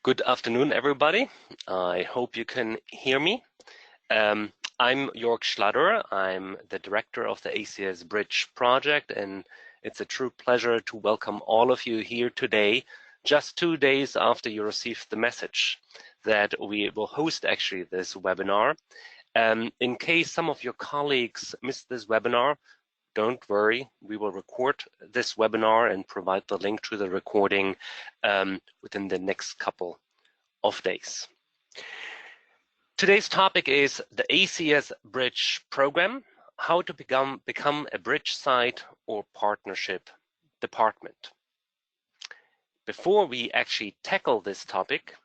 Good afternoon, everybody. I hope you can hear me. I'm Jörg Schlatter. I'm the director of the ACS Bridge Project, and it's a true pleasure to welcome all of you here today, just 2 days after you received the message that we will host actually this webinar. In case some of your colleagues missed this webinar, don't worry, we will record this webinar and provide the link to the recording within the next couple of days. Today's topic is the ACS Bridge Program, how to become a bridge site or partnership department. Before we actually tackle this topic,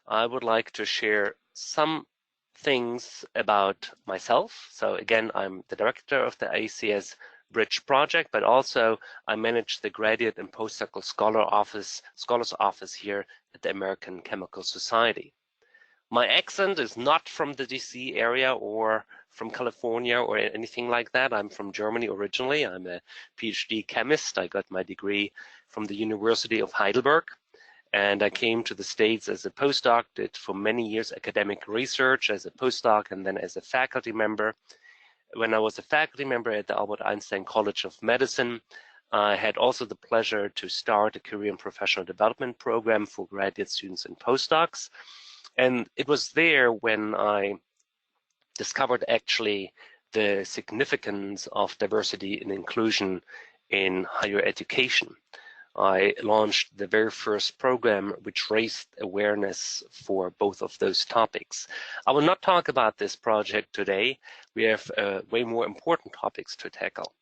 I would like to share some things about myself. So again, I'm the director of the ACS Bridge Project, but also I manage the graduate and postdoctoral scholars office here at the American Chemical Society. My accent is not from the DC area or from California or anything like that. I'm from Germany originally. I'm a PhD chemist. I got my degree from the University of Heidelberg, and I came to the States as a postdoc, did for many years academic research as a postdoc and then as a faculty member. When I was a faculty member at the Albert Einstein College of Medicine, I had also the pleasure to start a career and professional development program for graduate students and postdocs. And it was there when I discovered actually the significance of diversity and inclusion in higher education. I launched the very first program which raised awareness for both of those topics. I will not talk about this project today. We have way more important topics to tackle.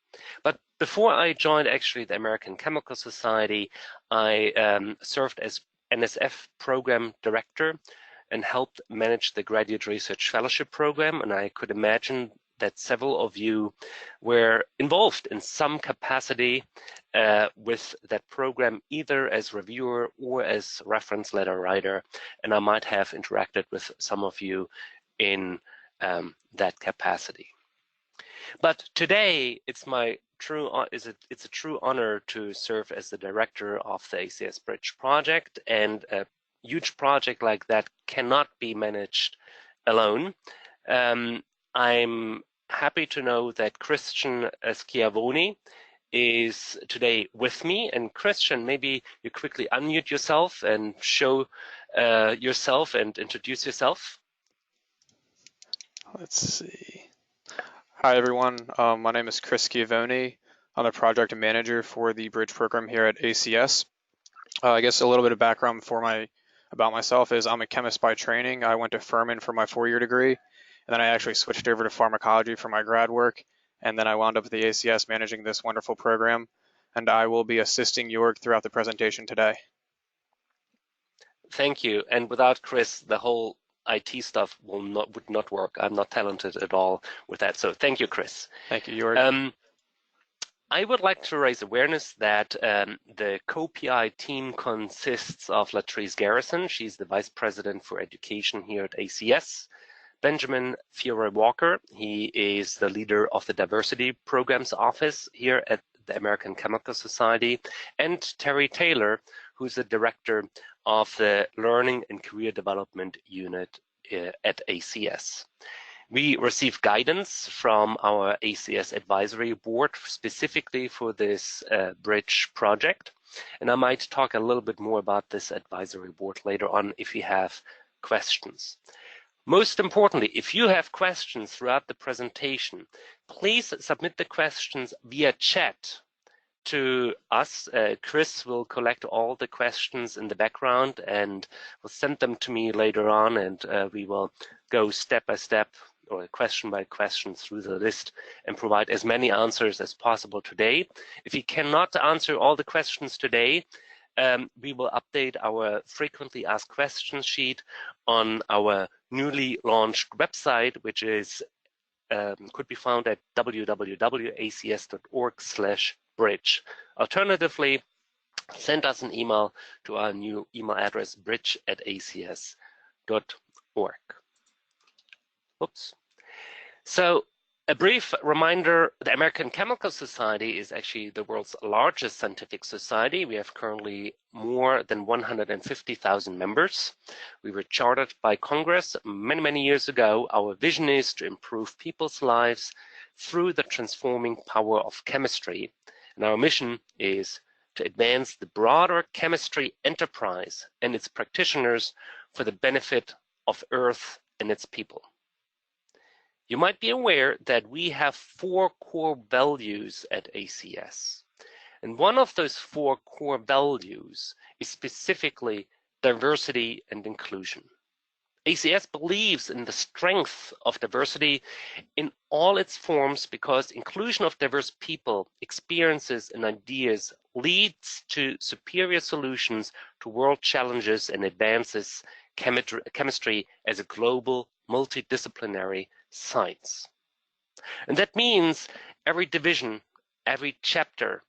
But before I joined actually the American Chemical Society, I served as NSF program director and helped manage the graduate research fellowship program. And I could imagine that several of you were involved in some capacity with that program, either as reviewer or as reference letter writer. And I might have interacted with some of you in that capacity. But today, it's a true honor to serve as the director of the ACS Bridge Project, and a huge project like that cannot be managed alone. I'm happy to know that Christian Schiavoni is today with me. And Christian, maybe you quickly unmute yourself and show yourself and introduce yourself. Let's see. Hi, everyone. My name is Chris Schiavoni. I'm the project manager for the Bridge Program here at ACS. I guess a little bit of background about myself is I'm a chemist by training. I went to Furman for my 4-year degree, and then I actually switched over to pharmacology for my grad work, and then I wound up at the ACS managing this wonderful program, and I will be assisting Jörg throughout the presentation today. Thank you. And without Chris, the whole IT stuff would not work. I'm not talented at all with that. So thank you, Chris. Thank you, Jörg. I would like to raise awareness that the co-PI team consists of Latrice Garrison. She's the Vice President for Education here at ACS. Benjamin Fiore-Walker, he is the leader of the Diversity Programs Office here at the American Chemical Society. And Terry Taylor, who's the Director of the Learning and Career Development Unit at ACS. We receive guidance from our ACS Advisory Board specifically for this bridge project. And I might talk a little bit more about this advisory board later on if you have questions. Most importantly, if you have questions throughout the presentation, please submit the questions via chat to us. Chris will collect all the questions in the background and will send them to me later on, and we will go step by step or question by question through the list and provide as many answers as possible today. If we cannot answer all the questions today, we will update our frequently asked questions sheet on our newly launched website, which is could be found at www.acs.org/bridge. Alternatively, send us an email to our new email address, bridge@acs.org. Oops. So A brief reminder, the American Chemical Society is actually the world's largest scientific society. We have currently more than 150,000 members. We were chartered by Congress many, many years ago. Our vision is to improve people's lives through the transforming power of chemistry. And our mission is to advance the broader chemistry enterprise and its practitioners for the benefit of Earth and its people. You might be aware that we have 4 core values at ACS. And one of those 4 core values is specifically diversity and inclusion. ACS believes in the strength of diversity in all its forms because inclusion of diverse people, experiences, and ideas leads to superior solutions to world challenges and advances chemistry as a global, multidisciplinary science. And that means every division, every chapter,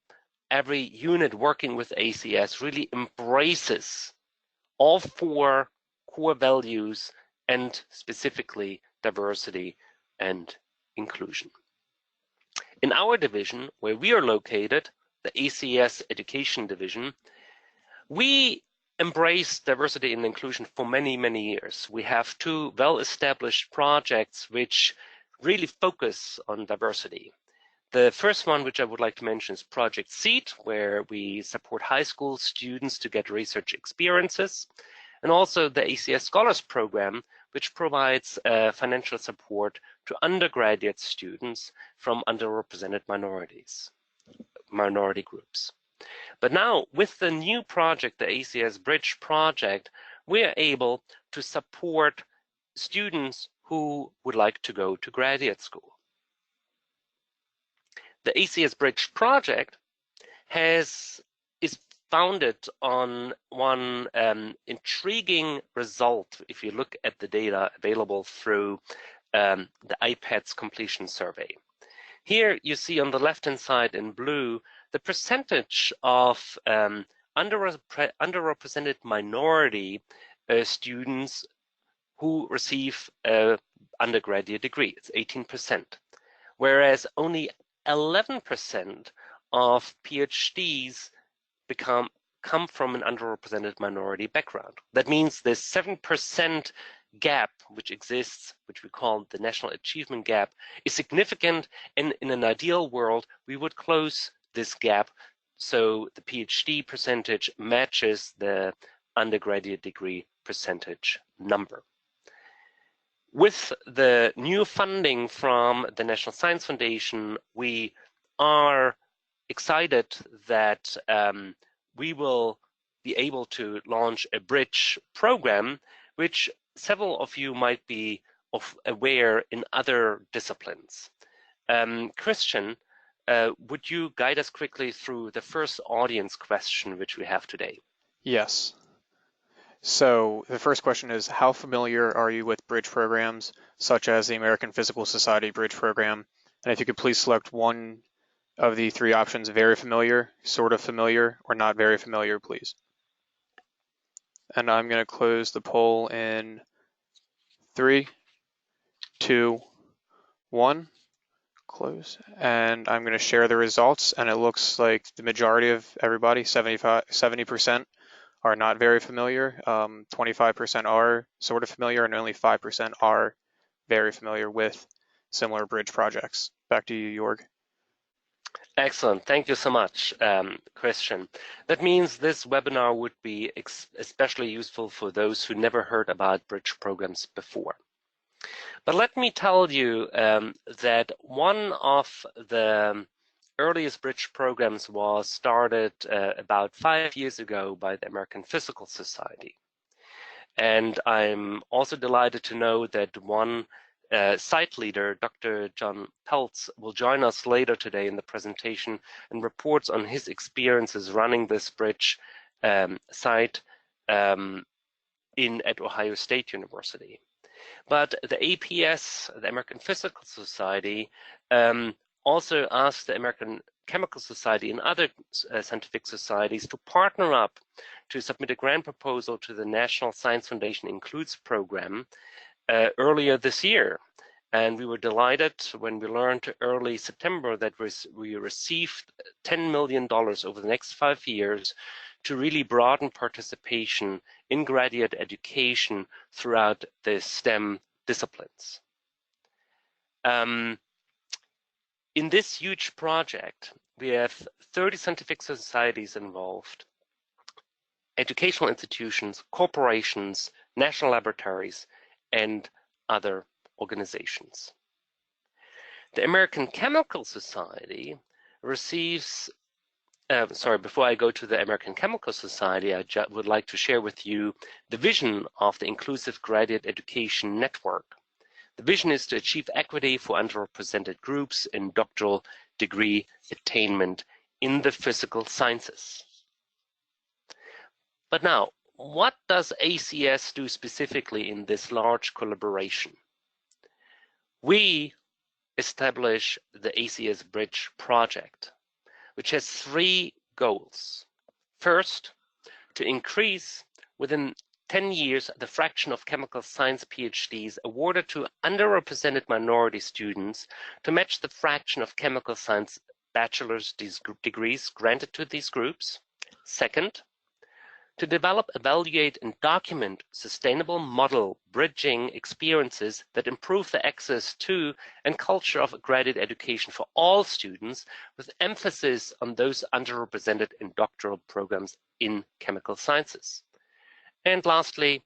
every unit working with ACS really embraces all 4 core values and specifically diversity and inclusion. In our division, where we are located, the ACS Education division, we embrace diversity and inclusion for many, many years. We have 2 well-established projects which really focus on diversity. The first one, which I would like to mention, is Project SEED, where we support high school students to get research experiences, and also the ACS Scholars Program, which provides financial support to undergraduate students from underrepresented minority groups. But now, with the new project, the ACS Bridge Project, we are able to support students who would like to go to graduate school. The ACS Bridge Project is founded on one intriguing result if you look at the data available through the IPADS completion survey. Here you see on the left-hand side in blue the percentage of underrepresented minority students who receive an undergraduate degree. It's 18%, whereas only 11% of PhDs come from an underrepresented minority background. That means the 7% gap which exists, which we call the national achievement gap, is significant, and in an ideal world we would close this gap so the PhD percentage matches the undergraduate degree percentage number. With the new funding from the National Science Foundation, we are excited that we will be able to launch a bridge program, which several of you might be aware in other disciplines. Christian, would you guide us quickly through the first audience question which we have today? Yes. So the first question is, how familiar are you with bridge programs such as the American Physical Society Bridge Program? And if you could please select one of the 3 options: very familiar, sort of familiar, or not very familiar, please. And I'm going to close the poll in 3, 2, 1. Close. And I'm going to share the results, and it looks like the majority of everybody, 70%, are not very familiar, 25% are sort of familiar, and only 5% are very familiar with similar bridge projects. Back to you, Jorg. Excellent. Thank you so much, Christian. That means this webinar would be especially useful for those who never heard about bridge programs before. But let me tell you that one of the earliest bridge programs was started about 5 years ago by the American Physical Society. And I'm also delighted to know that one site leader, Dr. John Peltz, will join us later today in the presentation and reports on his experiences running this bridge site at Ohio State University. But the APS, the American Physical Society, also asked the American Chemical Society and other scientific societies to partner up to submit a grant proposal to the National Science Foundation Includes program earlier this year. And we were delighted when we learned early September that we received $10 million over the next 5 years to really broaden participation in graduate education throughout the STEM disciplines. In this huge project, we have 30 scientific societies involved, educational institutions, corporations, national laboratories, and other organizations. The American Chemical Society receives, before I go to the American Chemical Society, I would like to share with you the vision of the Inclusive Graduate Education Network. The vision is to achieve equity for underrepresented groups in doctoral degree attainment in the physical sciences. But now, what does ACS do specifically in this large collaboration? We establish the ACS Bridge project, which has 3 goals. First, to increase within 10 years the fraction of chemical science PhDs awarded to underrepresented minority students to match the fraction of chemical science bachelor's degrees granted to these groups. Second, to develop, evaluate, and document sustainable model bridging experiences that improve the access to and culture of graduate education for all students, with emphasis on those underrepresented in doctoral programs in chemical sciences. And lastly,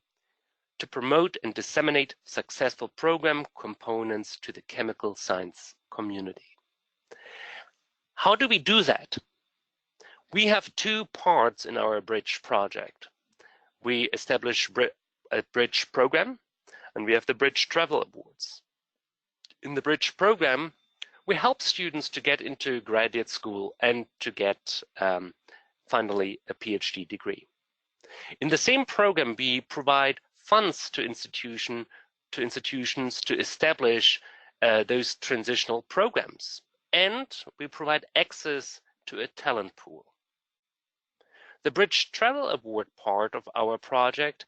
to promote and disseminate successful program components to the chemical science community. How do we do that? We have 2 parts in our Bridge project. We establish a Bridge program, and we have the Bridge Travel Awards. In the Bridge program, we help students to get into graduate school and to get finally a PhD degree. In the same program, we provide funds to institutions to establish those transitional programs, and we provide access to a talent pool. The Bridge Travel Award part of our project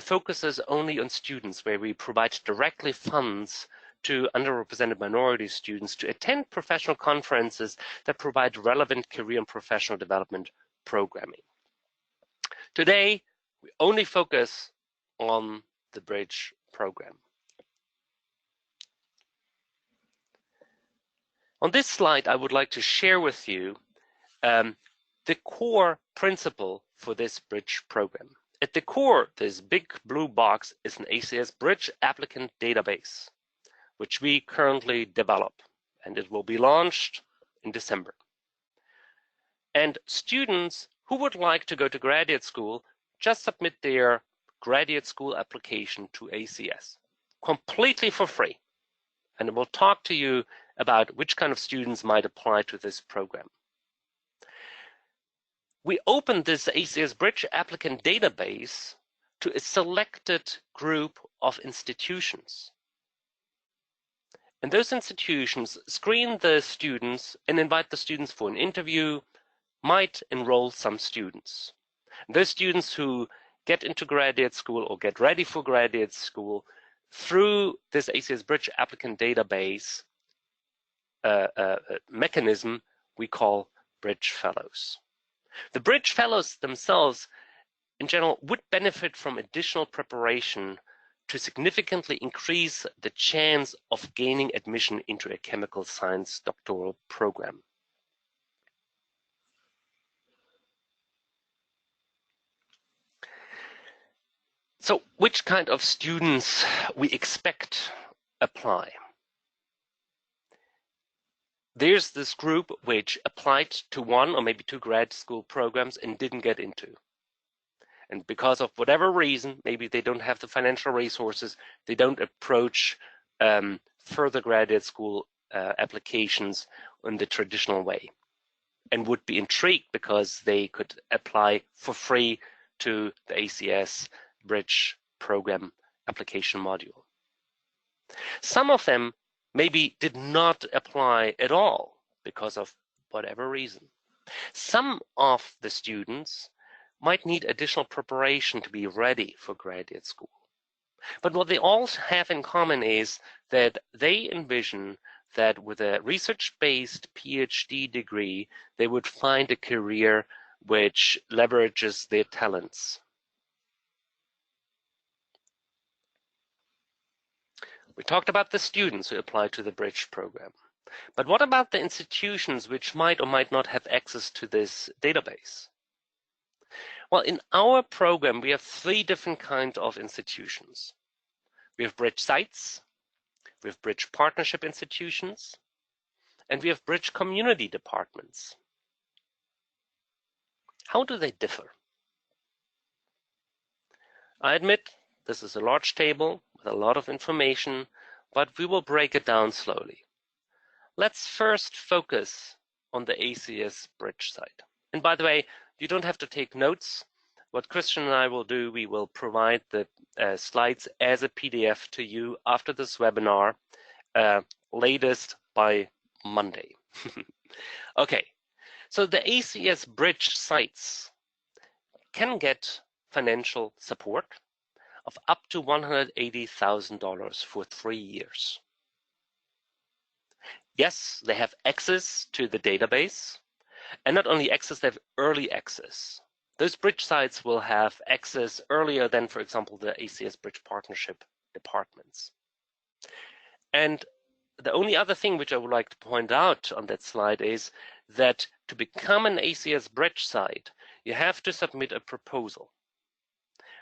focuses only on students, where we provide directly funds to underrepresented minority students to attend professional conferences that provide relevant career and professional development programming. Today, we only focus on the Bridge program. On this slide, I would like to share with you the core principle for this Bridge program. At the core, this big blue box is an ACS Bridge applicant database, which we currently develop, and it will be launched in December. And students who would like to go to graduate school just submit their graduate school application to ACS, completely for free. And we'll talk to you about which kind of students might apply to this program. We opened this ACS Bridge applicant database to a selected group of institutions. And those institutions screen the students and invite the students for an interview, might enroll some students. And those students who get into graduate school or get ready for graduate school through this ACS Bridge applicant database mechanism we call Bridge Fellows. The Bridge Fellows themselves, in general, would benefit from additional preparation to significantly increase the chance of gaining admission into a chemical science doctoral program. So, which kind of students we expect apply? There's this group which applied to 1 or maybe 2 grad school programs and didn't get into. And because of whatever reason, maybe they don't have the financial resources, they don't approach further graduate school applications in the traditional way, and would be intrigued because they could apply for free to the ACS Bridge Program application module. Some of them maybe did not apply at all because of whatever reason. Some of the students might need additional preparation to be ready for graduate school. But what they all have in common is that they envision that with a research-based PhD degree, they would find a career which leverages their talents. We talked about the students who apply to the Bridge program. But what about the institutions which might or might not have access to this database? Well, in our program, we have 3 different kinds of institutions. We have Bridge sites, we have Bridge partnership institutions, and we have Bridge community departments. How do they differ? I admit this is a large table with a lot of information, but we will break it down slowly. Let's first focus on the ACS Bridge site. And by the way, you don't have to take notes. What Christian and I will do, we will provide the slides as a PDF to you after this webinar, latest by Monday. Okay, so the ACS Bridge sites can get financial support of up to $180,000 for 3 years. Yes, they have access to the database, and not only access, they have early access. Those Bridge sites will have access earlier than, for example, the ACS Bridge partnership departments. And the only other thing which I would like to point out on that slide is that to become an ACS Bridge site, you have to submit a proposal.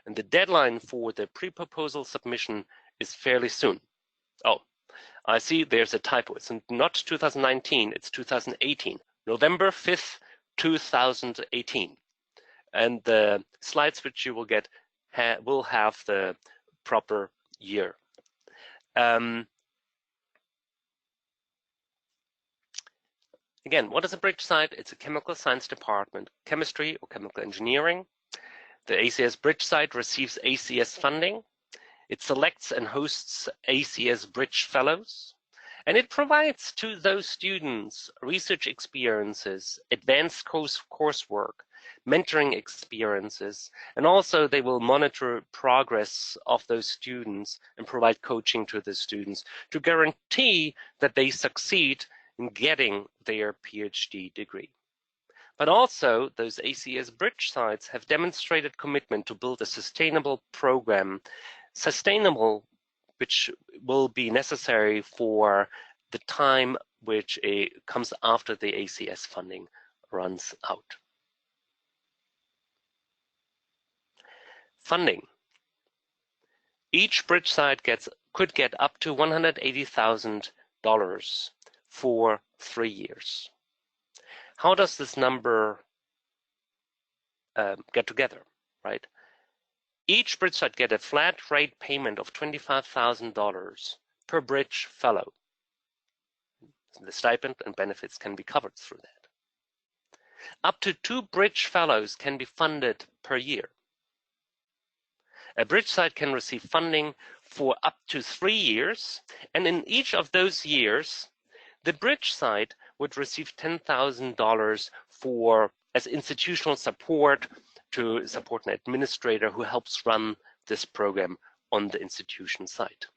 And the deadline for the pre-proposal submission is fairly soon. Oh, I see there's a typo. It's not 2019, it's 2018. November 5th, 2018. And the slides which you will get will have the proper year. Again, what is a Bridge site? It's a chemical science department, chemistry or chemical engineering. The ACS Bridge site receives ACS funding. It selects and hosts ACS Bridge Fellows, and it provides to those students research experiences, advanced coursework, mentoring experiences, and also they will monitor progress of those students and provide coaching to the students to guarantee that they succeed in getting their PhD degree. But also, those ACS Bridge sites have demonstrated commitment to build a sustainable program, sustainable, which will be necessary for the time which comes after the ACS funding runs out. Funding. Each Bridge site could get up to $180,000 for 3 years. How does this number get together, right? Each Bridge site get a flat rate payment of $25,000 per Bridge fellow. The stipend and benefits can be covered through that. Up to 2 Bridge fellows can be funded per year. A Bridge site can receive funding for up to 3 years, and in each of those years, the Bridge site would receive $10,000 as institutional support to support an administrator who helps run this program on the institution site.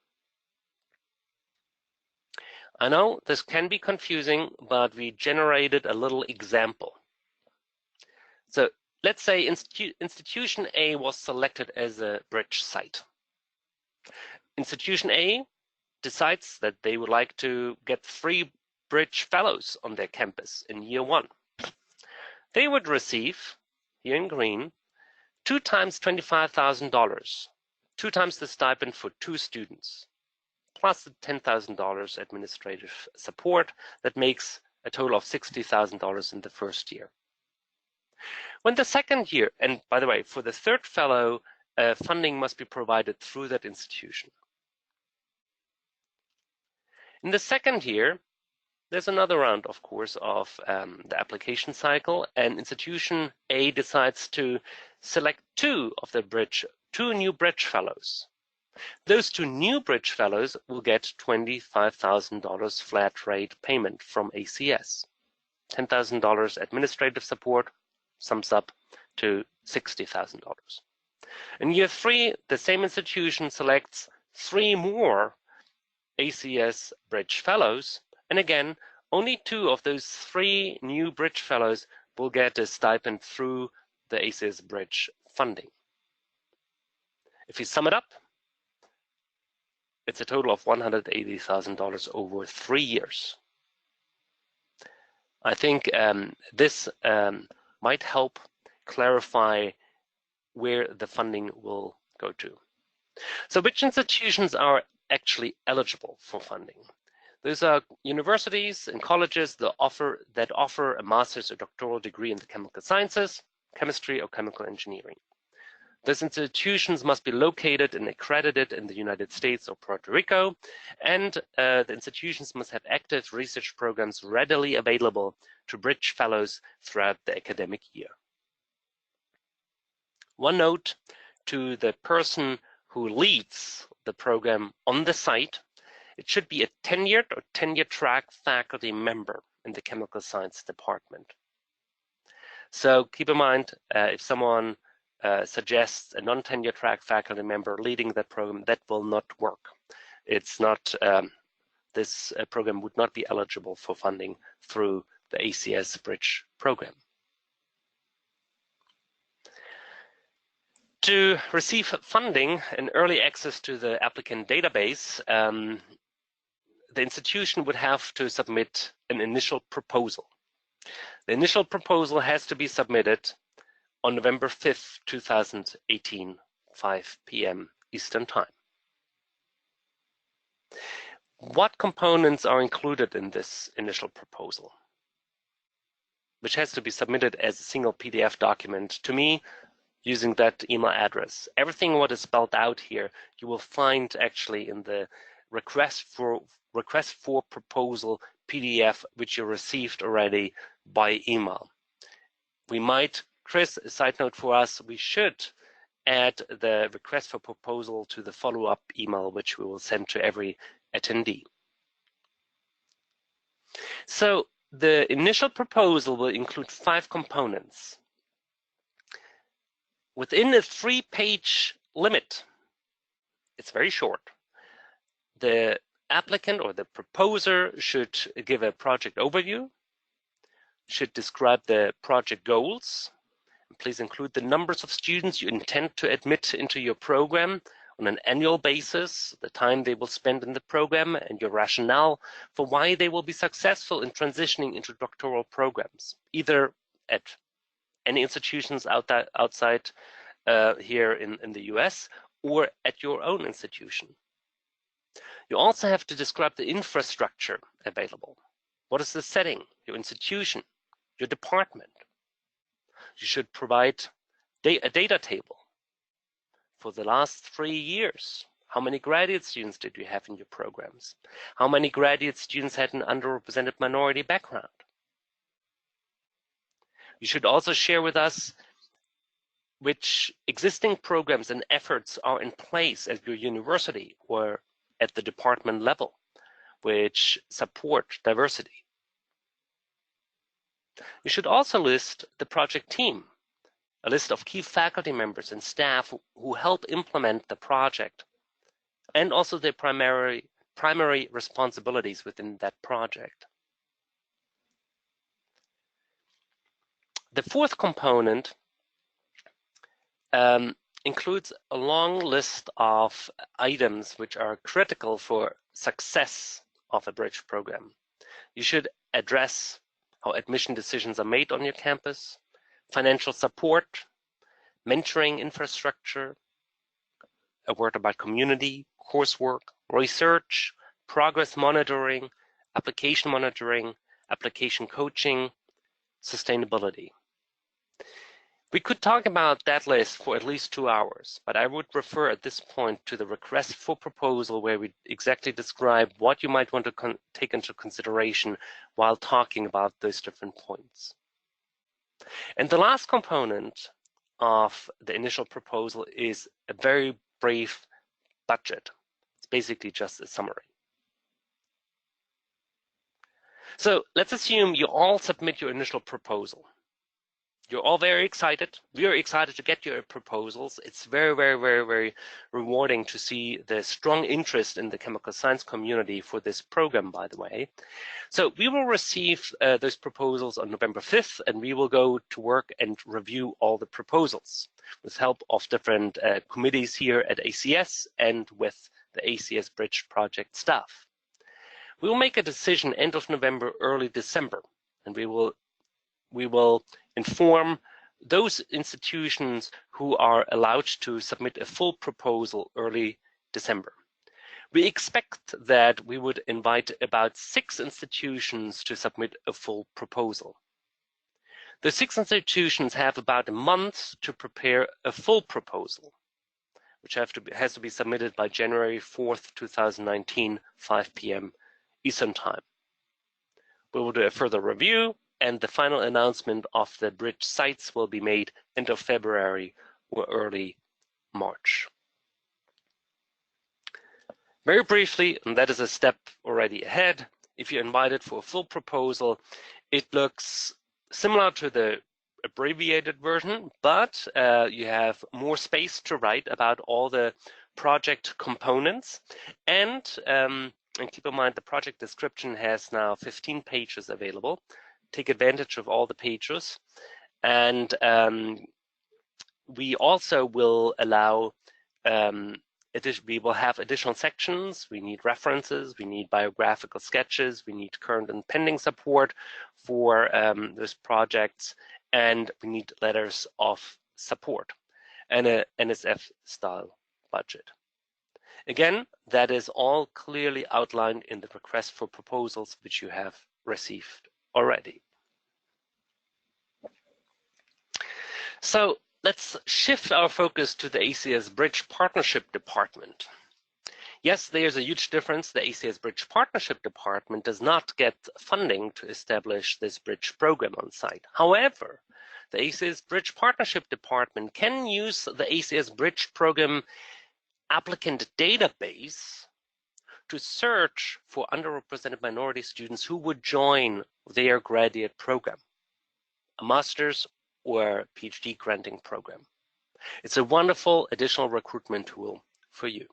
I know this can be confusing, but we generated a little example. So let's say institution A was selected as a Bridge site. Institution A decides that they would like to get 3 Bridge fellows on their campus in year 1. They would receive, here in green, 2 times $25,000, 2 times the stipend for 2 students, plus the $10,000 administrative support. That makes a total of $60,000 in the first year. When the second year, and by the way, for the 3rd fellow, funding must be provided through that institution. In the second year, there's another round, of course, of the application cycle, and institution A decides to select 2 new Bridge fellows. Those 2 new Bridge fellows will get $25,000 flat rate payment from ACS. $10,000 administrative support sums up to $60,000. In year 3, the same institution selects 3 more ACS Bridge Fellows, and again, only 2 of those 3 new Bridge Fellows will get a stipend through the ACS Bridge funding. If you sum it up, it's a total of $180,000 over 3 years. I think this might help clarify where the funding will go to. So which institutions are actually eligible for funding? Those are universities and colleges that offer a master's or doctoral degree in the chemical sciences, chemistry, or chemical engineering. Those institutions must be located and accredited in the United States or Puerto Rico, and the institutions must have active research programs readily available to Bridge Fellows throughout the academic year. One note to the person who leads the program on the site: it should be a tenured or tenure-track faculty member in the chemical science department. So keep in mind, if someone suggests a non-tenure track faculty member leading that program, that will not work. It's not, this program would not be eligible for funding through the ACS Bridge Program. To receive funding and early access to the applicant database, the institution would have to submit an initial proposal. The initial proposal has to be submitted on November 5th, 2018, 5 p.m. Eastern Time. What components are included in this initial proposal, which has to be submitted as a single PDF document to me using that email address? Everything what is spelled out here, you will find actually in the request for proposal PDF, which you received already by email. We might, Chris, a side note for us, we should add the request for proposal to the follow-up email, which we will send to every attendee. So the initial proposal will include 5 components. Within a 3-page limit, it's very short, the applicant or the proposer should give a project overview, should describe the project goals. Please include the numbers of students you intend to admit into your program on an annual basis, the time they will spend in the program, and your rationale for why they will be successful in transitioning into doctoral programs, either at any institutions outside here in the US or at your own institution. You also have to describe the infrastructure available. What is the setting, your institution, your department? You should provide a data table for the last 3 years. How many graduate students did you have in your programs? How many graduate students had an underrepresented minority background? You should also share with us which existing programs and efforts are in place at your university or at the department level, which support diversity. You should also list the project team, a list of key faculty members and staff who help implement the project, and also their primary responsibilities within that project. The 4th component includes a long list of items which are critical for success of a bridge program. You should address how admission decisions are made on your campus, financial support, mentoring infrastructure, a word about community, coursework, research, progress monitoring, application coaching, sustainability. We could talk about that list for at least 2 hours, but I would refer at this point to the request for proposal, where we exactly describe what you might want to take into consideration while talking about those different points. And the last component of the initial proposal is a very brief budget. It's basically just a summary. So let's assume you all submit your initial proposal. You're all very excited. We are excited to get your proposals. It's very, very, very, very rewarding to see the strong interest in the chemical science community for this program, by the way. So we will receive those proposals on November 5th, and we will go to work and review all the proposals with help of different committees here at ACS and with the ACS Bridge project staff. We will make a decision end of November, early December, and we will inform those institutions who are allowed to submit a full proposal early December. We expect that we would invite about 6 institutions to submit a full proposal. The 6 institutions have about a month to prepare a full proposal, which has to be submitted by January 4th, 2019, 5 p.m. Eastern Time. We will do a further review, and the final announcement of the bridge sites will be made end of February or early March. Very briefly, and that is a step already ahead, if you're invited for a full proposal, it looks similar to the abbreviated version, but you have more space to write about all the project components. And keep in mind, the project description has now 15 pages available. Take advantage of all the pages. And we also will allow we will have additional sections. We need references, we need biographical sketches, we need current and pending support for those projects, and we need letters of support and a NSF style budget. Again, that is all clearly outlined in the request for proposals which you have received already. So let's shift our focus to the ACS Bridge Partnership Department. Yes, there's a huge difference. The ACS Bridge Partnership Department does not get funding to establish this bridge program on site. However, the ACS Bridge Partnership Department can use the ACS Bridge Program applicant database to search for underrepresented minority students who would join their graduate program, a master's or PhD granting program. It's a wonderful additional recruitment tool for you.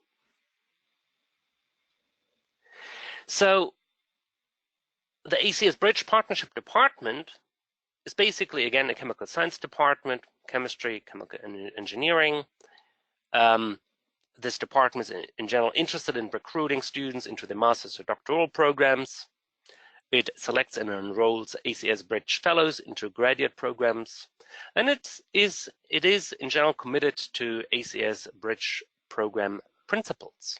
So the ACS Bridge Partnership Department is basically, again, a chemical science department, chemistry, chemical engineering. This department is in general interested in recruiting students into the master's or doctoral programs. It selects and enrolls ACS Bridge Fellows into graduate programs, and it is in general committed to ACS Bridge Program principles.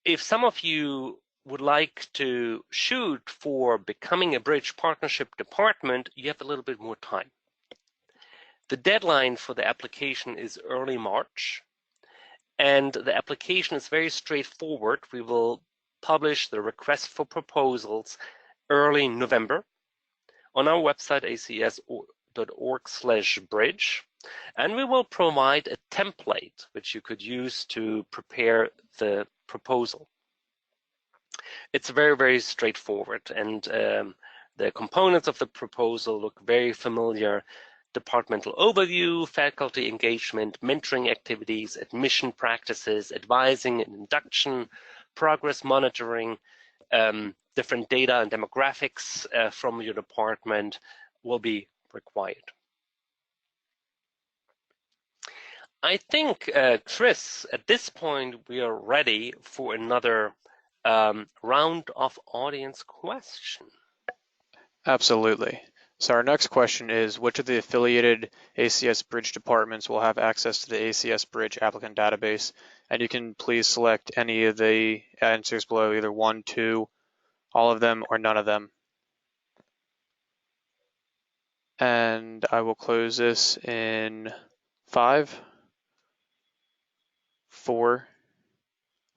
If some of you would like to shoot for becoming a Bridge Partnership Department, you have a little bit more time. The deadline for the application is early March, and the application is very straightforward. We will publish the request for proposals early November on our website, acs.org/bridge, and we will provide a template which you could use to prepare the proposal. It's very, very straightforward, and the components of the proposal look very familiar. Departmental overview, faculty engagement, mentoring activities, admission practices, advising and induction, progress monitoring, different data and demographics from your department will be required. I think, Chris, at this point, we are ready for another round of audience questions. Absolutely. So our next question is, which of the affiliated ACS Bridge departments will have access to the ACS Bridge applicant database? And you can please select any of the answers below, either 1, 2, all of them, or none of them. And I will close this in 5, 4,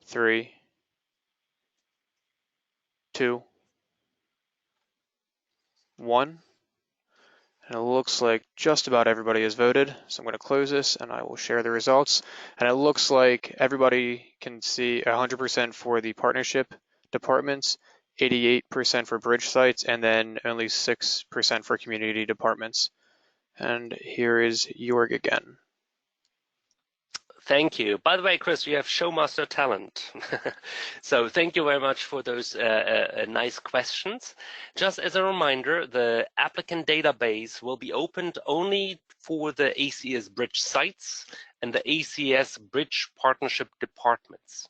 3, 2, 1. And it looks like just about everybody has voted. So I'm going to close this and I will share the results. And it looks like everybody can see 100% for the partnership departments, 88% for bridge sites, and then only 6% for community departments. And here is Jorg again. Thank you. By the way, Chris, you have showmaster talent. So thank you very much for those nice questions. Just as a reminder, the applicant database will be opened only for the ACS Bridge sites and the ACS Bridge partnership departments.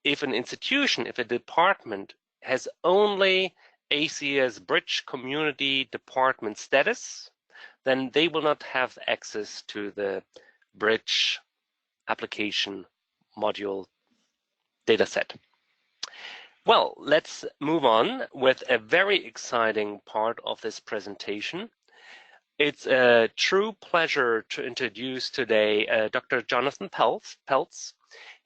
If an institution, if a department has only ACS Bridge community department status, then they will not have access to the Bridge application module dataset. Well, let's move on with a very exciting part of this presentation. It's a true pleasure to introduce today Dr. Jonathan Peltz.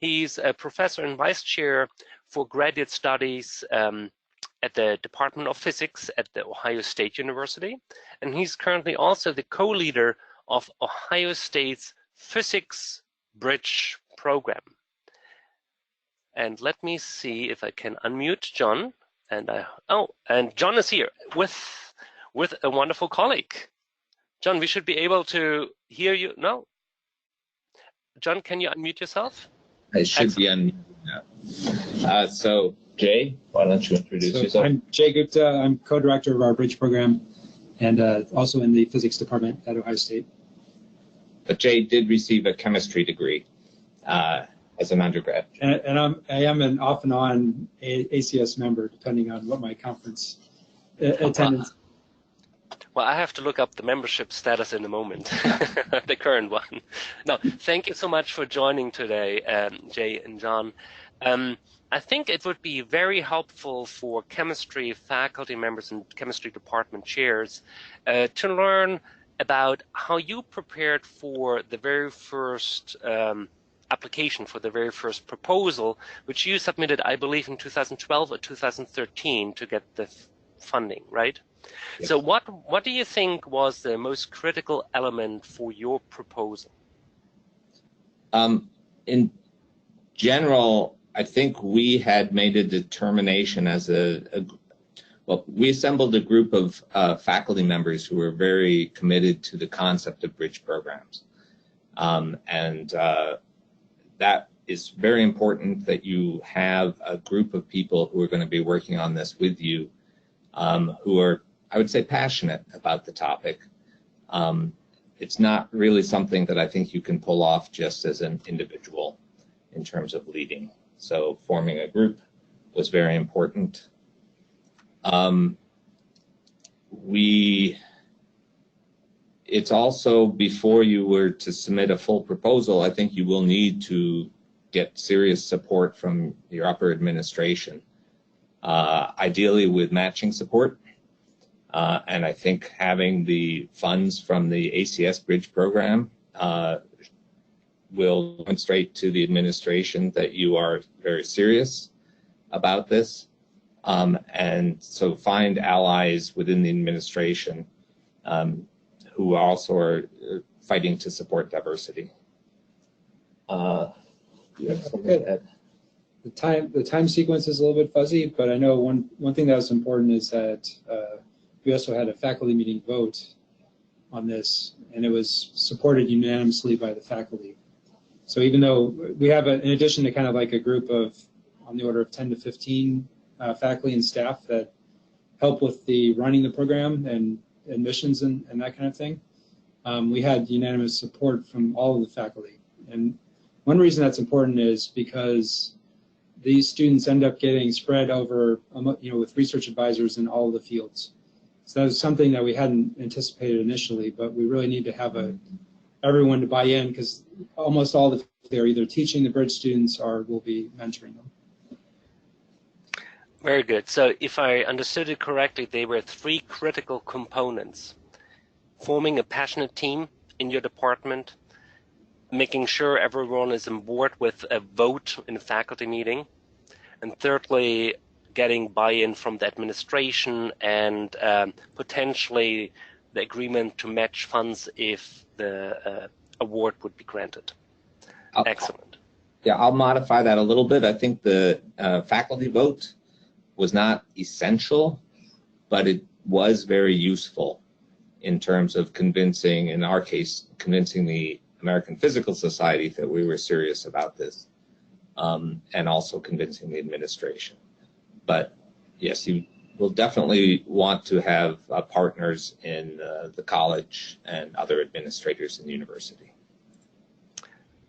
He's a professor and vice chair for graduate studies at the Department of Physics at the Ohio State University, and he's currently also the co-leader of Ohio State's Physics Bridge Program. And let me see if I can unmute John. And and John is here with a wonderful colleague. John, we should be able to hear you. No? John, can you unmute yourself? I should be unmuted now. So, Jay, why don't you introduce yourself? I'm Jay Gupta. I'm co-director of our Bridge program and also in the physics department at Ohio State. But Jay did receive a chemistry degree as an undergrad. And I am an off and on ACS member, depending on what my conference attendance. Well, I have to look up the membership status in a moment, the current one. No, thank you so much for joining today, Jay and John. I think it would be very helpful for chemistry faculty members and chemistry department chairs to learn about how you prepared for the very first application, for the very first proposal, which you submitted, I believe, in 2012 or 2013 to get the funding, right? Yes. So what do you think was the most critical element for your proposal? In general, I think we had made a determination as well, we assembled a group of faculty members who were very committed to the concept of bridge programs. That is very important, that you have a group of people who are going to be working on this with you, who are, I would say, passionate about the topic. It's not really something that I think you can pull off just as an individual in terms of leading. So forming a group was very important. It's also, before you were to submit a full proposal, I think you will need to get serious support from your upper administration, ideally with matching support. And I think having the funds from the ACS Bridge Program will demonstrate to the administration that you are very serious about this. And so find allies within the administration who also are fighting to support diversity. The time sequence is a little bit fuzzy, but I know one thing that was important is that we also had a faculty meeting vote on this, and it was supported unanimously by the faculty. So even though we have, in addition to kind of like a group of on the order of 10 to 15 faculty and staff that help with the running the program and admissions and that kind of thing, we had unanimous support from all of the faculty. And one reason that's important is because these students end up getting spread over, with research advisors in all of the fields. So that was something that we hadn't anticipated initially, but we really need to have everyone to buy in, because almost all they're either teaching the bridge students or will be mentoring them. Very good. So if I understood it correctly, there were three critical components: forming a passionate team in your department, making sure everyone is on board with a vote in a faculty meeting, and thirdly, getting buy-in from the administration and potentially the agreement to match funds if the award would be granted. Excellent. I'll modify that a little bit. I think the faculty vote was not essential, but it was very useful in terms of convincing, in our case, convincing the American Physical Society that we were serious about this, and also convincing the administration. But yes, you will definitely want to have partners in the college and other administrators in the university.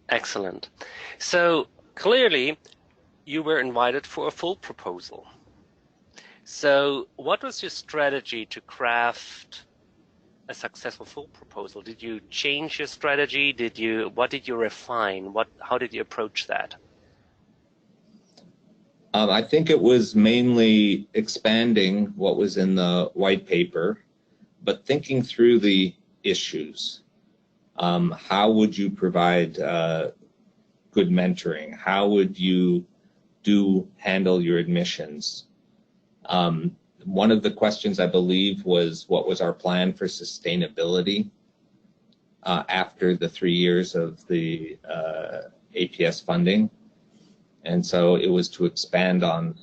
Excellent. So clearly, you were invited for a full proposal. So what was your strategy to craft a successful full proposal? Did you change your strategy? What did you refine? How did you approach that? I think it was mainly expanding what was in the white paper, but thinking through the issues. How would you provide good mentoring? How would you handle your admissions? One of the questions, I believe, was what was our plan for sustainability after the 3 years of the APS funding? And so it was to expand on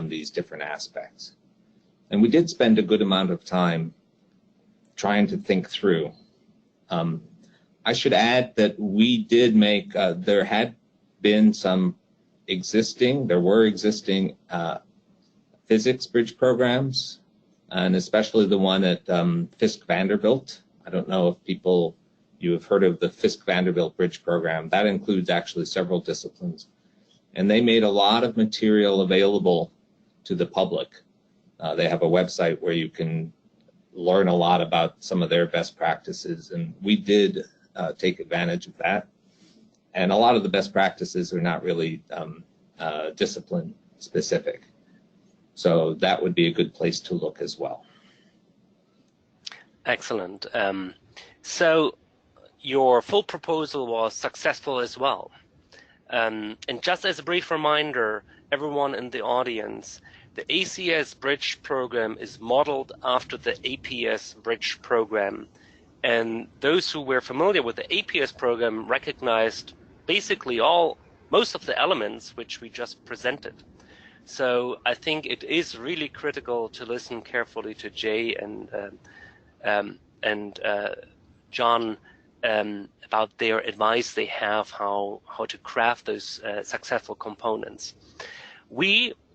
these different aspects. And we did spend a good amount of time trying to think through. I should add that we did make, there were existing physics bridge programs, and especially the one at Fisk Vanderbilt. I don't know if you have heard of the Fisk Vanderbilt Bridge Program. That includes actually several disciplines. And they made a lot of material available to the public. They have a website where you can learn a lot about some of their best practices, and we did take advantage of that. And a lot of the best practices are not really discipline specific. So that would be a good place to look as well. Excellent. So your full proposal was successful as well. And just as a brief reminder, everyone in the audience, the ACS Bridge Program is modeled after the APS Bridge Program. And those who were familiar with the APS program recognized basically most of the elements which we just presented. So I think it is really critical to listen carefully to Jay and John about their advice they have how to craft those successful components.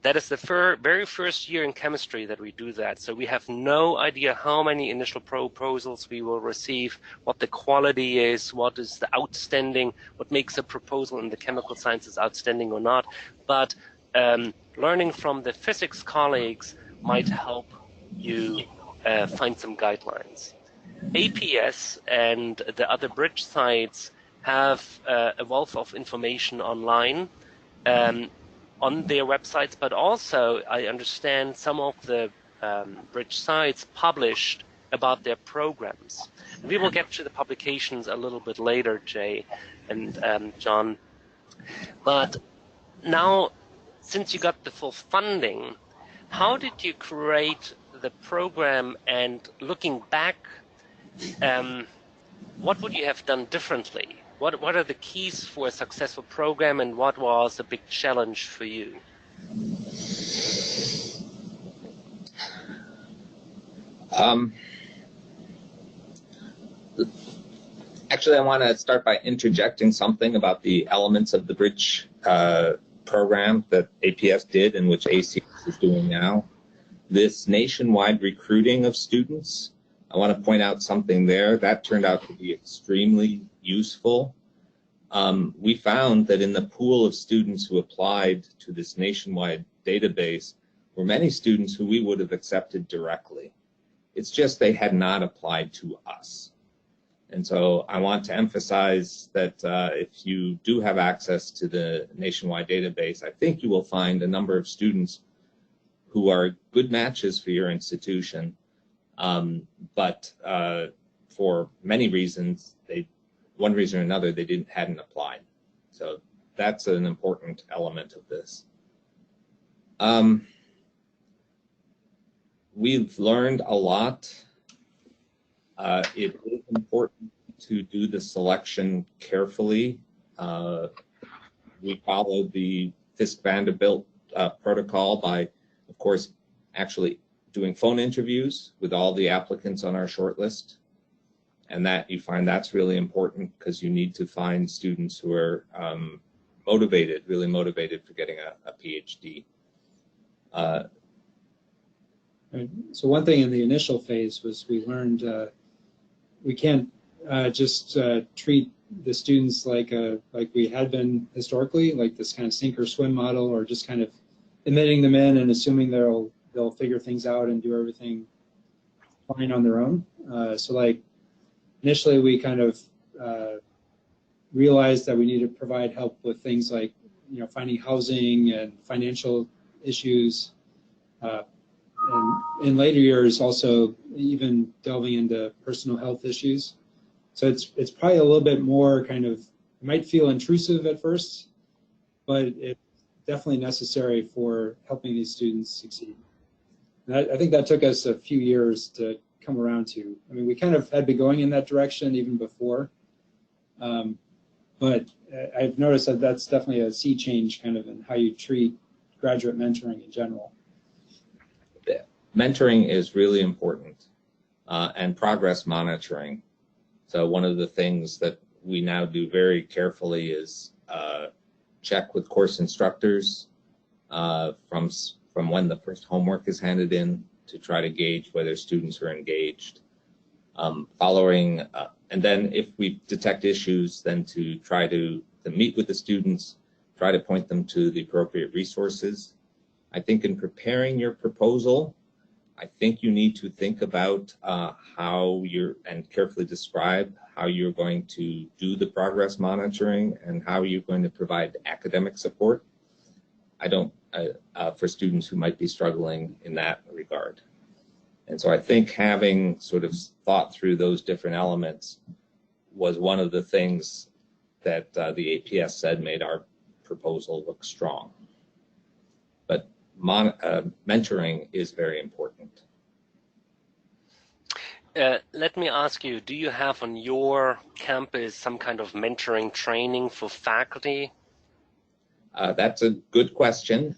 That is the very first year in chemistry that we do that. So we have no idea how many initial proposals we will receive, what the quality is, what is the outstanding, what makes a proposal in the chemical sciences outstanding or not. But learning from the physics colleagues might help you find some guidelines. APS and the other bridge sites have a wealth of information online on their websites, but also I understand some of the bridge sites published about their programs. We will get to the publications a little bit later, Jay and John. But now, since you got the full funding, how did you create the program, and looking back, what would you have done differently? What are the keys for a successful program, and what was the big challenge for you? Actually, I want to start by interjecting something about the elements of the bridge program that APS did and which ACS is doing now. This nationwide recruiting of students, I want to point out something there that turned out to be extremely useful. We found that in the pool of students who applied to this nationwide database were many students who we would have accepted directly. It's just they had not applied to us. And so I want to emphasize that if you do have access to the nationwide database, I think you will find a number of students who are good matches for your institution, but for many reasons, one reason or another, they hadn't applied. So that's an important element of this. We've learned a lot. It is important to do the selection carefully. We followed the Fisk Vanderbilt protocol by, of course, actually doing phone interviews with all the applicants on our shortlist. And that you find that's really important because you need to find students who are motivated, really motivated for getting a PhD. So one thing in the initial phase was we learned we can't just treat the students like we had been historically, like this kind of sink or swim model, or just kind of admitting them in and assuming they'll figure things out and do everything fine on their own. So like initially we kind of realized that we need to provide help with things like, you know, finding housing and financial issues. And in later years, also even delving into personal health issues. So it's probably a little bit more kind of, it might feel intrusive at first, but it's definitely necessary for helping these students succeed. And I think that took us a few years to come around to. I mean, we kind of had been going in that direction even before, but I've noticed that that's definitely a sea change kind of in how you treat graduate mentoring in general. Mentoring is really important, and progress monitoring. So one of the things that we now do very carefully is check with course instructors from when the first homework is handed in to try to gauge whether students are engaged. And then if we detect issues, then to try to meet with the students, try to point them to the appropriate resources. I think in preparing your proposal, I think you need to think about and carefully describe how you're going to do the progress monitoring and how you're going to provide academic support. For students who might be struggling in that regard. And so I think having sort of thought through those different elements was one of the things that the APS said made our proposal look strong. But mentoring is very important. Let me ask you, do you have on your campus some kind of mentoring training for faculty? That's a good question.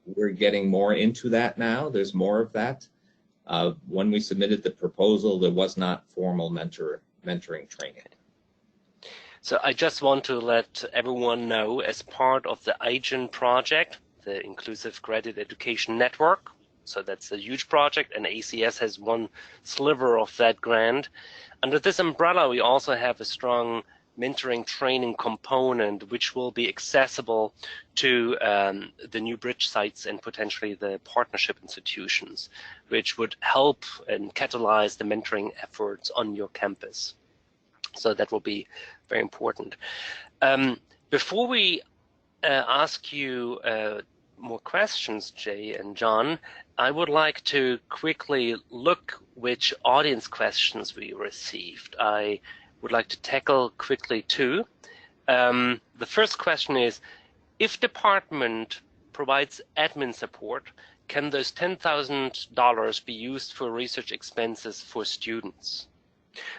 We're getting more into that now. There's more of that. When we submitted the proposal, there was not formal mentoring training. So I just want to let everyone know, as part of the IGEN project, the Inclusive Graduate Education Network, so that's a huge project, and ACS has one sliver of that grant. Under this umbrella, we also have a strong mentoring training component, which will be accessible to the new bridge sites and potentially the partnership institutions, which would help and catalyze the mentoring efforts on your campus. So that will be very important. Before we ask you more questions, Jay and John, I would like to quickly look which audience questions we received. I would like to tackle quickly two. The first question is, if department provides admin support, can those $10,000 be used for research expenses for students?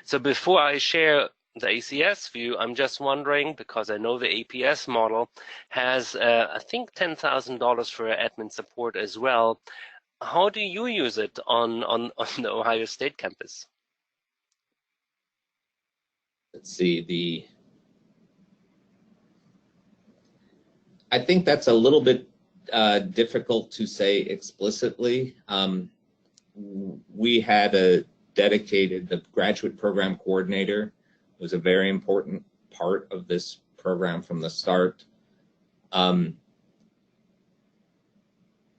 So before I share the ACS view, I'm just wondering, because I know the APS model has, I think, $10,000 for admin support as well. How do you use it on the Ohio State campus? Let's see, I think that's a little bit difficult to say explicitly. We had a dedicated, the graduate program coordinator was a very important part of this program from the start.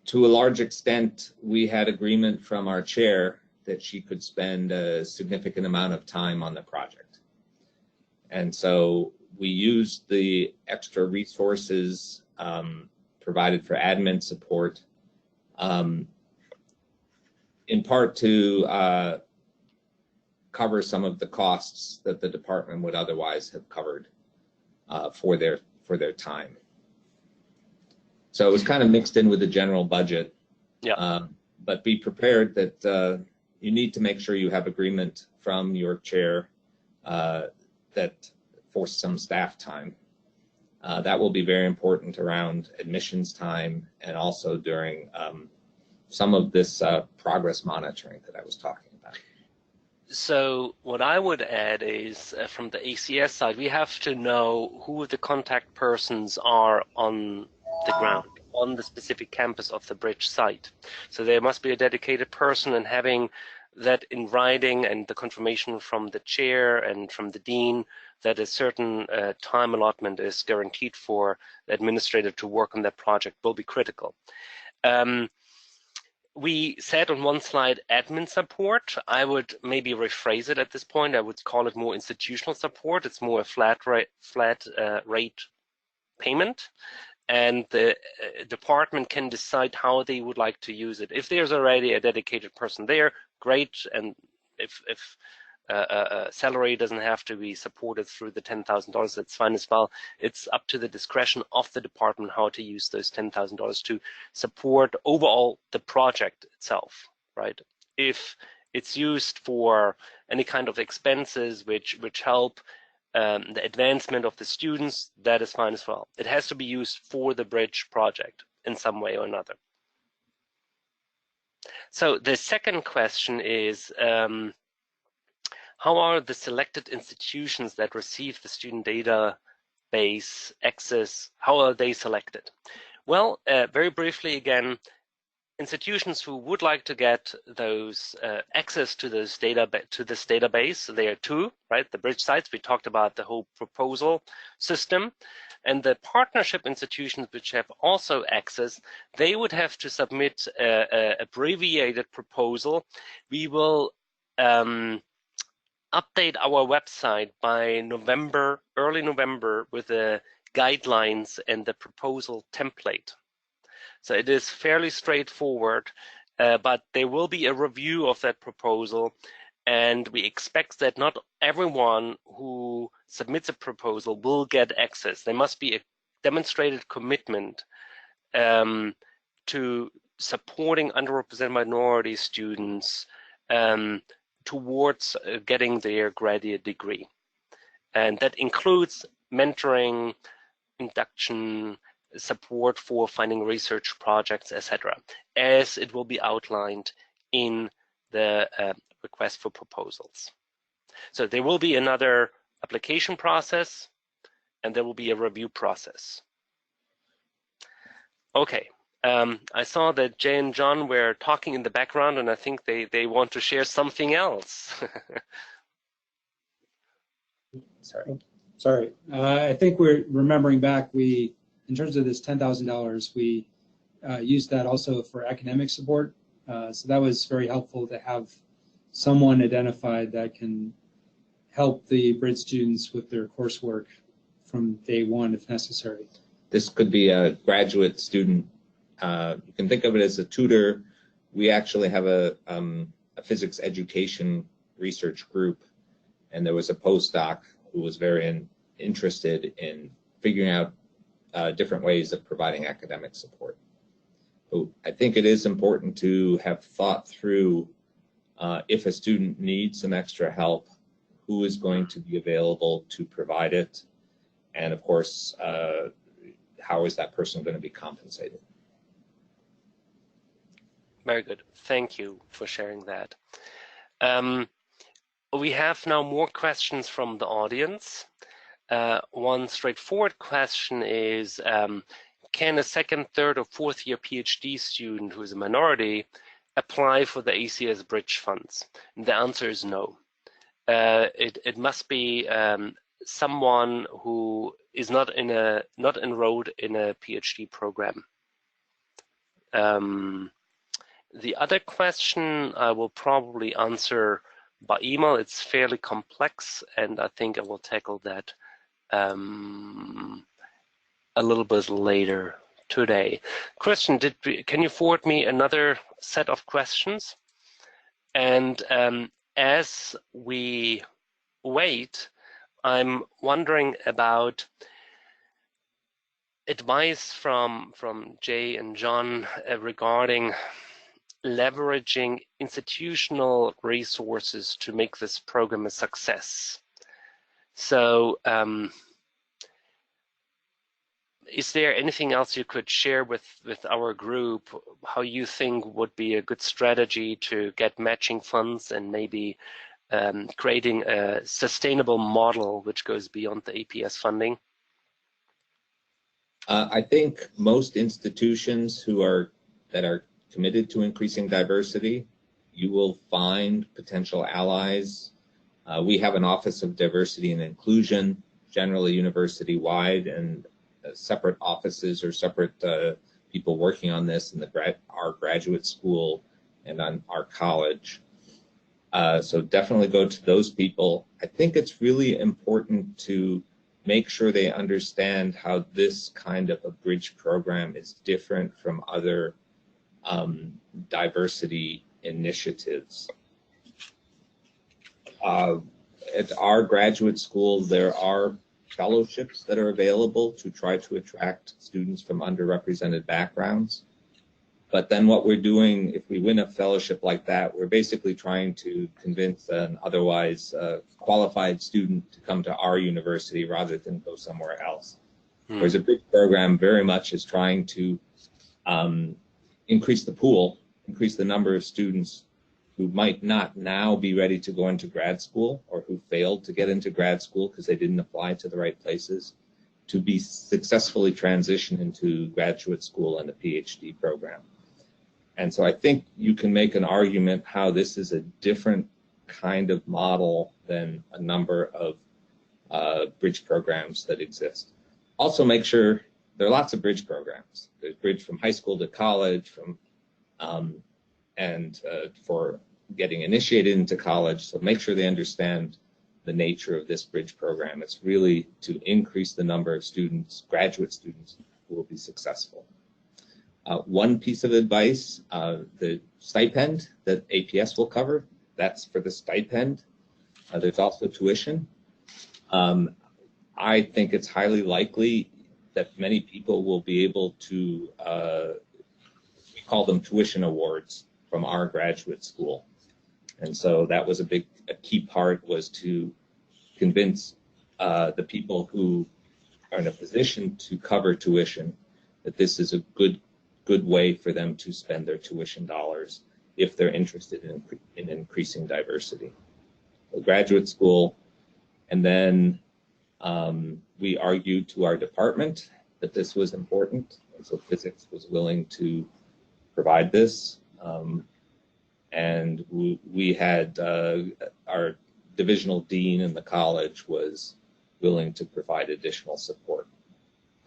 To a large extent, we had agreement from our chair that she could spend a significant amount of time on the project. And so we used the extra resources provided for admin support in part to cover some of the costs that the department would otherwise have covered for their time. So it was kind of mixed in with the general budget. Yeah. But be prepared that you need to make sure you have agreement from your chair that for some staff time. That will be very important around admissions time and also during some of this progress monitoring that I was talking about. So what I would add is from the ACS side, we have to know who the contact persons are on the ground, on the specific campus of the bridge site. So there must be a dedicated person, and having that in writing and the confirmation from the chair and from the dean that a certain time allotment is guaranteed for the administrator to work on that project will be critical. We said on one slide admin support. I would maybe rephrase it at this point. I would call it more institutional support. It's more a flat rate payment, and the department can decide how they would like to use it. If there's already a dedicated person there, great, and if salary doesn't have to be supported through the $10,000, that's fine as well. It's up to the discretion of the department how to use those $10,000 to support overall the project itself, right? If it's used for any kind of expenses which help the advancement of the students, that is fine as well. It has to be used for the bridge project in some way or another. So the second question is, how are the selected institutions that receive the student database access, how are they selected? Well, very briefly again, institutions who would like to get those access to this database, there are two, right? The bridge sites, we talked about the whole proposal system, and the partnership institutions which have also access, they would have to submit a abbreviated proposal. We will update our website by November, early November, with the guidelines and the proposal template. So it is fairly straightforward, but there will be a review of that proposal, and we expect that not everyone who submits a proposal will get access. There must be a demonstrated commitment to supporting underrepresented minority students towards getting their graduate degree. And that includes mentoring, induction, support for finding research projects, etc., as it will be outlined in the request for proposals. So there will be another application process, and there will be a review process. Okay. I saw that Jay and John were talking in the background, and I think they want to share something else. Sorry. I think we're remembering back, in terms of this $10,000, we used that also for academic support. So that was very helpful to have someone identified that can help the bridge students with their coursework from day one if necessary. This could be a graduate student. You can think of it as a tutor. We actually have a physics education research group, and there was a postdoc who was very interested in figuring out different ways of providing academic support. So I think it is important to have thought through if a student needs some extra help, who is going to be available to provide it, and of course, how is that person going to be compensated? Very good. Thank you for sharing that. We have now more questions from the audience. One straightforward question is, can a second, third, or fourth year PhD student who is a minority apply for the ACS Bridge funds? And the answer is no. It must be someone who is not enrolled in a PhD program. The other question I will probably answer by email. It's fairly complex, and I think I will tackle that a little bit later today. Christian, can you forward me another set of questions? And as we wait, I'm wondering about advice from Jay and John regarding leveraging institutional resources to make this program a success. So is there anything else you could share with our group, how you think would be a good strategy to get matching funds and maybe creating a sustainable model which goes beyond the APS funding? I think most institutions that are committed to increasing diversity, you will find potential allies. We have an Office of Diversity and Inclusion, generally university-wide, and separate offices or separate people working on this in our graduate school and on our college. So definitely go to those people. I think it's really important to make sure they understand how this kind of a bridge program is different from other diversity initiatives. At our graduate school, there are fellowships that are available to try to attract students from underrepresented backgrounds. But then what we're doing, if we win a fellowship like that, we're basically trying to convince an otherwise qualified student to come to our university rather than go somewhere else. Whereas a bridge program very much is trying to increase the pool, increase the number of students who might not now be ready to go into grad school or who failed to get into grad school because they didn't apply to the right places, to be successfully transitioned into graduate school and a PhD program. And so I think you can make an argument how this is a different kind of model than a number of bridge programs that exist. Also make sure there are lots of bridge programs. There's bridge from high school to college, for getting initiated into college. So make sure they understand the nature of this bridge program. It's really to increase the number of students, graduate students, who will be successful. One piece of advice, the stipend that APS will cover, that's for the stipend. There's also tuition. I think it's highly likely that many people will be able to, we call them tuition awards from our graduate school. And so that was a key part, was to convince the people who are in a position to cover tuition that this is a good way for them to spend their tuition dollars if they're interested in increasing diversity. So graduate school, and then we argued to our department that this was important, and so physics was willing to provide this. And we had our divisional dean in the college was willing to provide additional support.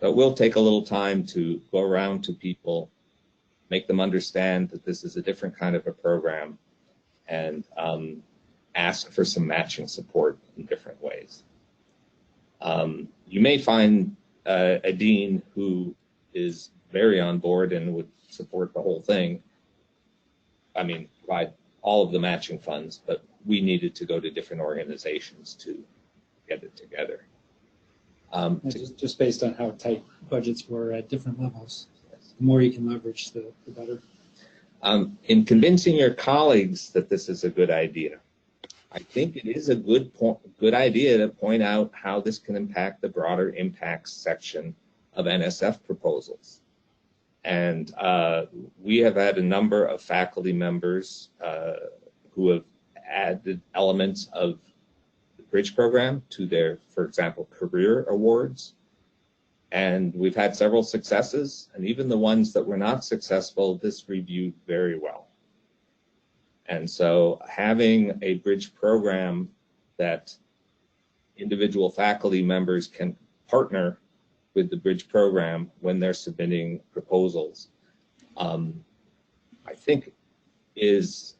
But we'll take a little time to go around to people, make them understand that this is a different kind of a program, and ask for some matching support in different ways. You may find a dean who is very on board and would support the whole thing. I mean, provide all of the matching funds, but we needed to go to different organizations to get it together. Just based on how tight budgets were at different levels, the more you can leverage, the better. In convincing your colleagues that this is a good idea, I think it is a good idea to point out how this can impact the broader impacts section of NSF proposals. And we have had a number of faculty members who have added elements of the bridge program to their, for example, career awards. And we've had several successes, and even the ones that were not successful, this reviewed very well. And so having a bridge program that individual faculty members can partner with the bridge program when they're submitting proposals, I think is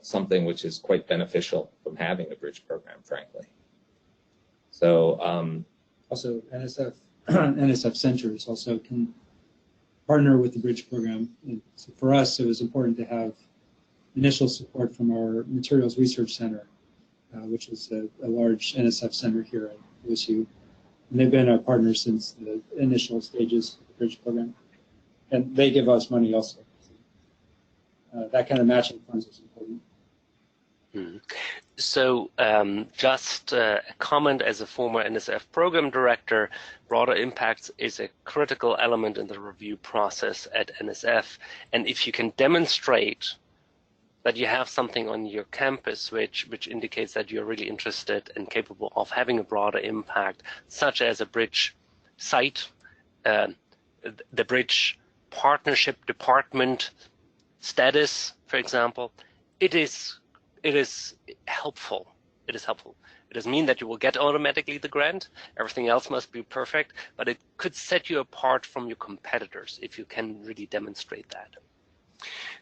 something which is quite beneficial from having a bridge program, frankly. So also NSF centers also can partner with the bridge program. And so for us, it was important to have initial support from our Materials Research Center, which is a large NSF center here at OSU. And they've been our partners since the initial stages of the bridge program. And they give us money also. That kind of matching funds is important. So just a comment as a former NSF program director, broader impacts is a critical element in the review process at NSF. And if you can demonstrate that you have something on your campus which indicates that you're really interested and capable of having a broader impact, such as a bridge site, the bridge partnership department status, for example, it is helpful. It is helpful. It doesn't mean that you will get automatically the grant. Everything else must be perfect, but it could set you apart from your competitors if you can really demonstrate that.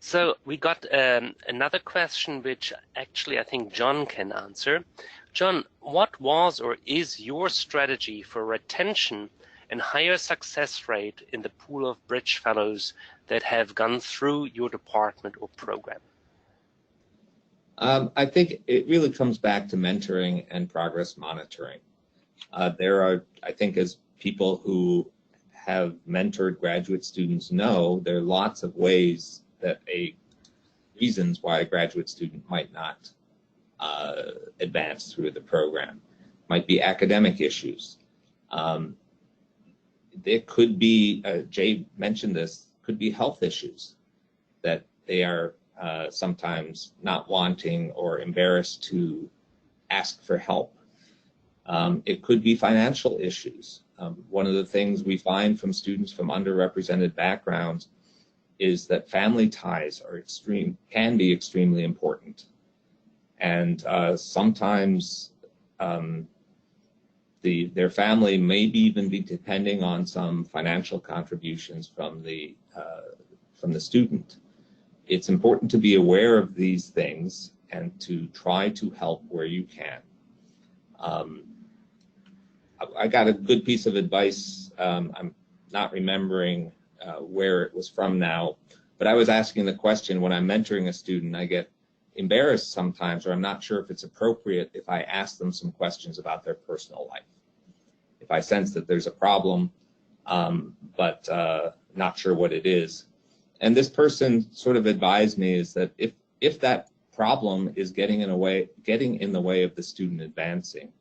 So we got another question, which actually I think John can answer. John, what was or is your strategy for retention and higher success rate in the pool of Bridge Fellows that have gone through your department or program? I think it really comes back to mentoring and progress monitoring. There are, I think, as people who have mentored graduate students know, there are lots of ways that reasons why a graduate student might not advance through the program. Might be academic issues. There could be, Jay mentioned this, could be health issues that they are sometimes not wanting or embarrassed to ask for help. It could be financial issues. One of the things we find from students from underrepresented backgrounds is that family ties are can be extremely important. And sometimes their family may even be depending on some financial contributions from the student. It's important to be aware of these things and to try to help where you can. I got a good piece of advice. I'm not remembering where it was from now, but I was asking the question when I'm mentoring a student, I get embarrassed sometimes, or I'm not sure if it's appropriate if I ask them some questions about their personal life. If I sense that there's a problem, but not sure what it is. And this person sort of advised me is that if that problem is getting in the way of the student advancing,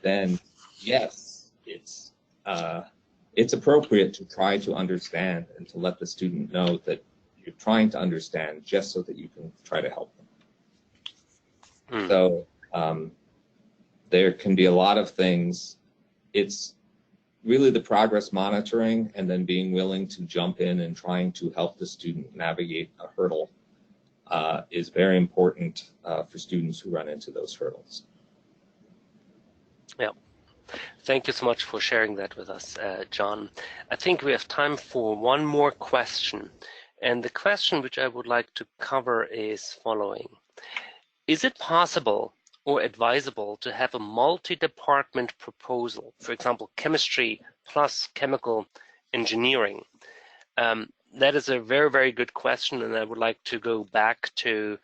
then yes, it's appropriate to try to understand and to let the student know that you're trying to understand just so that you can try to help them. So there can be a lot of things. It's really the progress monitoring and then being willing to jump in and trying to help the student navigate a hurdle is very important for students who run into those hurdles. Yeah. Thank you so much for sharing that with us, John. I think we have time for one more question. And the question which I would like to cover is following. Is it possible or advisable to have a multi-department proposal, for example, chemistry plus chemical engineering? That is a very, very good question, and I would like to go back to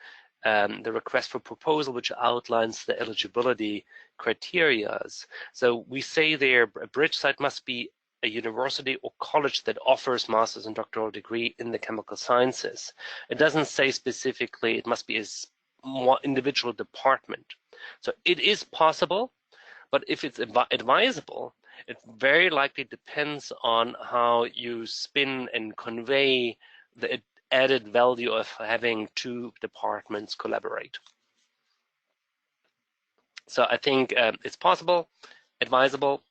the request for proposal, which outlines the eligibility criteria. So we say there a bridge site must be a university or college that offers master's and doctoral degree in the chemical sciences. It doesn't say specifically it must be a more individual department. So it is possible, but if it's advisable, it very likely depends on how you spin and convey the added value of having two departments collaborate. So I think it's possible, advisable.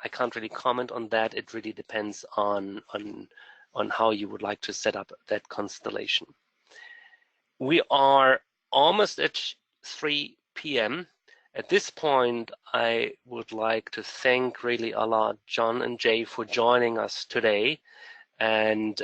I can't really comment on that. It really depends on how you would like to set up that constellation. We are almost at 3 p.m. At this point, I would like to thank really a lot John and Jay for joining us today and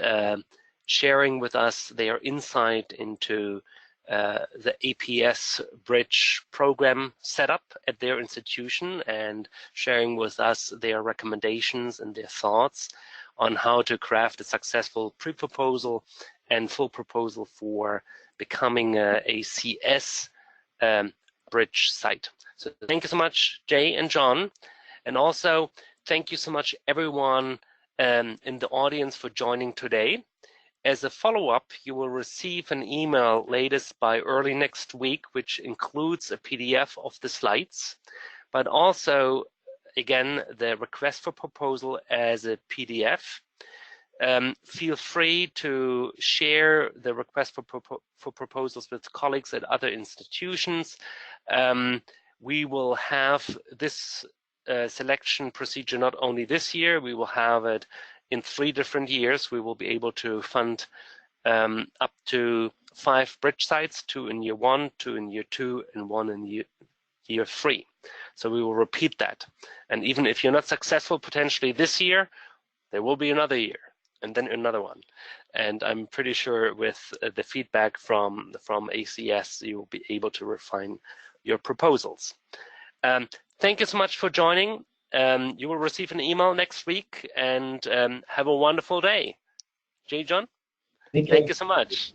sharing with us their insight into the ACS Bridge Program setup at their institution and sharing with us their recommendations and their thoughts on how to craft a successful pre-proposal and full proposal for becoming a ACS Bridge site. So thank you so much, Jay and John. And also thank you so much, everyone in the audience for joining today. as a follow-up, you will receive an email latest by early next week, which includes a PDF of the slides, but also, again, the request for proposal as a PDF. Feel free to share the request for proposals with colleagues at other institutions. We will have this selection procedure not only this year, we will have it in 3 different years. We will be able to fund up to 5 bridge sites, 2 in year 1, 2 in year 2, and 1 in year 3. So we will repeat that. And even if you're not successful potentially this year, there will be another year, and then another one. And I'm pretty sure with the feedback from ACS, you will be able to refine your proposals. Thank you so much for joining. You will receive an email next week, and have a wonderful day. Jay John, thank you so much.